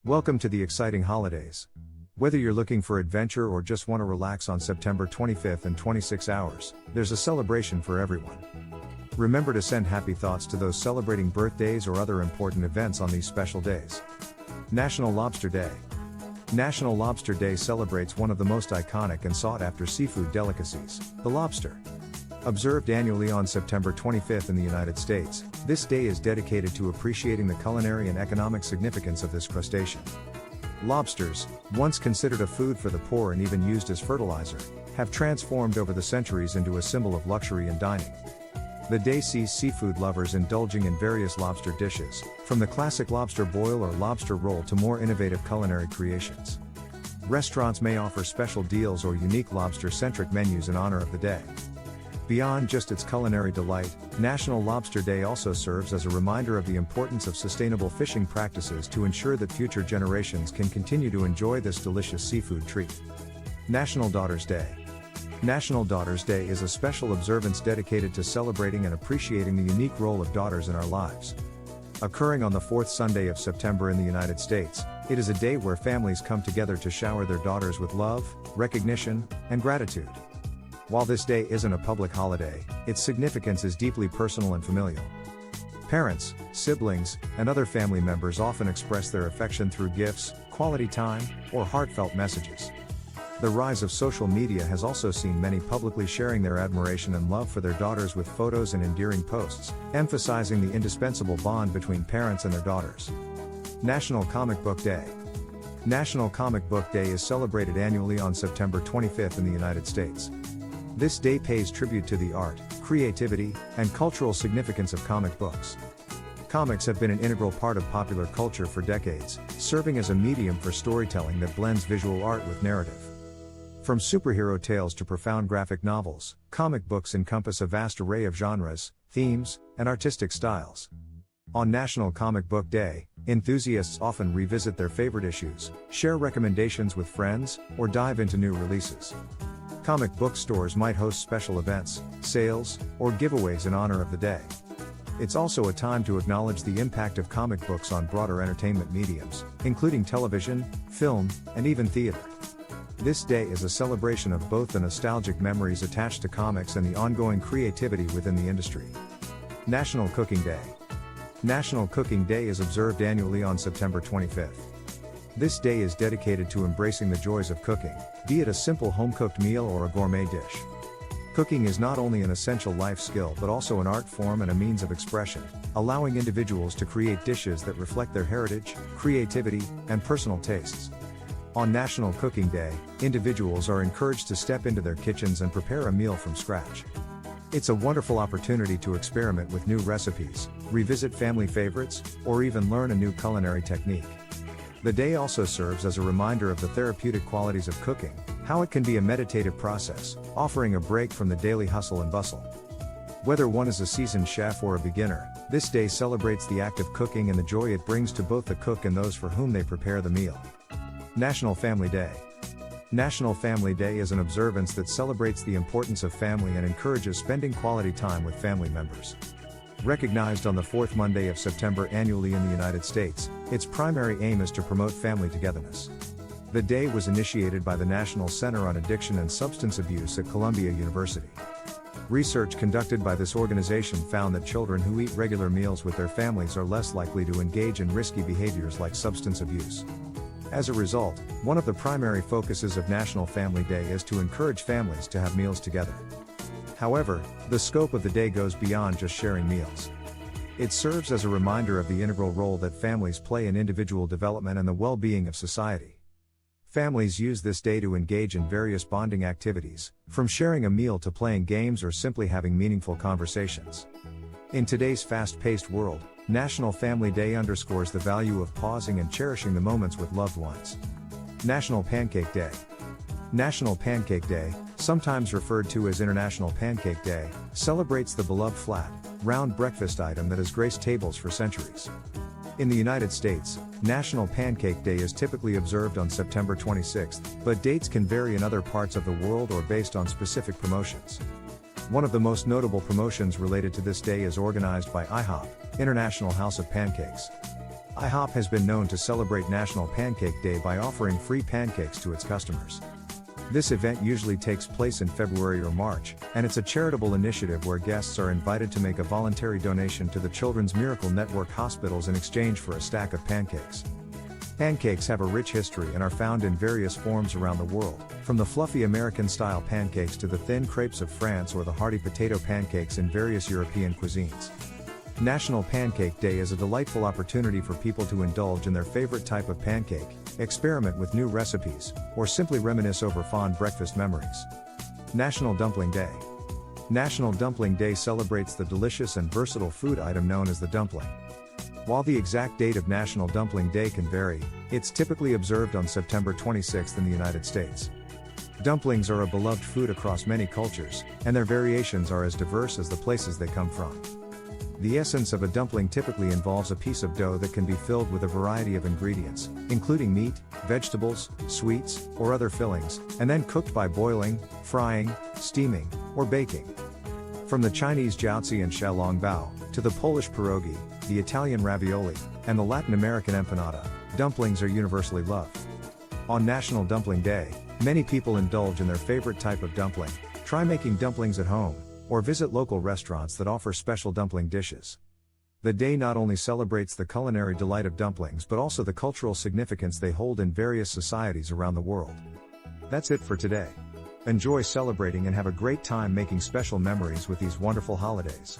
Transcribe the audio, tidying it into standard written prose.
Welcome to the exciting holidays. Whether you're looking for adventure or just want to relax on September 25th and 26 hours, there's a celebration for everyone. Remember to send happy thoughts to those celebrating birthdays or other important events on these special days. National Lobster Day. National Lobster Day celebrates one of the most iconic and sought-after seafood delicacies, the lobster. Observed annually on September 25th in the United States, this day is dedicated to appreciating the culinary and economic significance of this crustacean. Lobsters, once considered a food for the poor and even used as fertilizer, have transformed over the centuries into a symbol of luxury and dining. The day sees seafood lovers indulging in various lobster dishes, from the classic lobster boil or lobster roll to more innovative culinary creations. Restaurants may offer special deals or unique lobster-centric menus in honor of the day. Beyond just its culinary delight, National Lobster Day also serves as a reminder of the importance of sustainable fishing practices to ensure that future generations can continue to enjoy this delicious seafood treat. National Daughters Day. National Daughters Day is a special observance dedicated to celebrating and appreciating the unique role of daughters in our lives. Occurring on the fourth Sunday of September in the United States, it is a day where families come together to shower their daughters with love, recognition, and gratitude. While this day isn't a public holiday, its significance is deeply personal and familial. Parents, siblings, and other family members often express their affection through gifts, quality time, or heartfelt messages. The rise of social media has also seen many publicly sharing their admiration and love for their daughters with photos and endearing posts, emphasizing the indispensable bond between parents and their daughters. National Comic Book Day. National Comic Book Day is celebrated annually on September 25th in the United States. This day pays tribute to the art, creativity, and cultural significance of comic books. Comics have been an integral part of popular culture for decades, serving as a medium for storytelling that blends visual art with narrative. From superhero tales to profound graphic novels, comic books encompass a vast array of genres, themes, and artistic styles. On National Comic Book Day, enthusiasts often revisit their favorite issues, share recommendations with friends, or dive into new releases. Comic book stores might host special events, sales, or giveaways in honor of the day. It's also a time to acknowledge the impact of comic books on broader entertainment mediums, including television, film, and even theater. This day is a celebration of both the nostalgic memories attached to comics and the ongoing creativity within the industry. National Cooking Day. National Cooking Day is observed annually on September 25th. This day is dedicated to embracing the joys of cooking, be it a simple home-cooked meal or a gourmet dish. Cooking is not only an essential life skill but also an art form and a means of expression, allowing individuals to create dishes that reflect their heritage, creativity, and personal tastes. On National Cooking Day, individuals are encouraged to step into their kitchens and prepare a meal from scratch. It's a wonderful opportunity to experiment with new recipes, revisit family favorites, or even learn a new culinary technique. The day also serves as a reminder of the therapeutic qualities of cooking, how it can be a meditative process, offering a break from the daily hustle and bustle. Whether one is a seasoned chef or a beginner, this day celebrates the act of cooking and the joy it brings to both the cook and those for whom they prepare the meal. National Family Day. National Family Day is an observance that celebrates the importance of family and encourages spending quality time with family members. Recognized on the fourth Monday of September annually in the United States, its primary aim is to promote family togetherness. The day was initiated by the National Center on Addiction and Substance Abuse at Columbia University. Research conducted by this organization found that children who eat regular meals with their families are less likely to engage in risky behaviors like substance abuse. As a result, one of the primary focuses of National Family Day is to encourage families to have meals together. However, the scope of the day goes beyond just sharing meals. It serves as a reminder of the integral role that families play in individual development and the well-being of society. Families use this day to engage in various bonding activities, from sharing a meal to playing games or simply having meaningful conversations. In today's fast-paced world, National Family Day underscores the value of pausing and cherishing the moments with loved ones. National Pancake Day. National Pancake Day, sometimes referred to as International Pancake Day, celebrates the beloved flat, round breakfast item that has graced tables for centuries. In the United States, National Pancake Day is typically observed on September 26th, but dates can vary in other parts of the world or based on specific promotions. One of the most notable promotions related to this day is organized by IHOP, International House of Pancakes. IHOP has been known to celebrate National Pancake Day by offering free pancakes to its customers. This event usually takes place in February or March, and it's a charitable initiative where guests are invited to make a voluntary donation to the Children's Miracle Network hospitals in exchange for a stack of pancakes. Pancakes have a rich history and are found in various forms around the world, from the fluffy American-style pancakes to the thin crepes of France or the hearty potato pancakes in various European cuisines. National Pancake Day is a delightful opportunity for people to indulge in their favorite type of pancake, experiment with new recipes, or simply reminisce over fond breakfast memories. National Dumpling Day. National Dumpling Day celebrates the delicious and versatile food item known as the dumpling. While the exact date of National Dumpling Day can vary, it's typically observed on September 26th in the United States. Dumplings are a beloved food across many cultures, and their variations are as diverse as the places they come from. The essence of a dumpling typically involves a piece of dough that can be filled with a variety of ingredients, including meat, vegetables, sweets, or other fillings, and then cooked by boiling, frying, steaming, or baking. From the Chinese jiaozi and xiaolongbao, to the Polish pierogi, the Italian ravioli, and the Latin American empanada, dumplings are universally loved. On National Dumpling Day, many people indulge in their favorite type of dumpling, try making dumplings at home, or visit local restaurants that offer special dumpling dishes. The day not only celebrates the culinary delight of dumplings but also the cultural significance they hold in various societies around the world. That's it for today. Enjoy celebrating and have a great time making special memories with these wonderful holidays.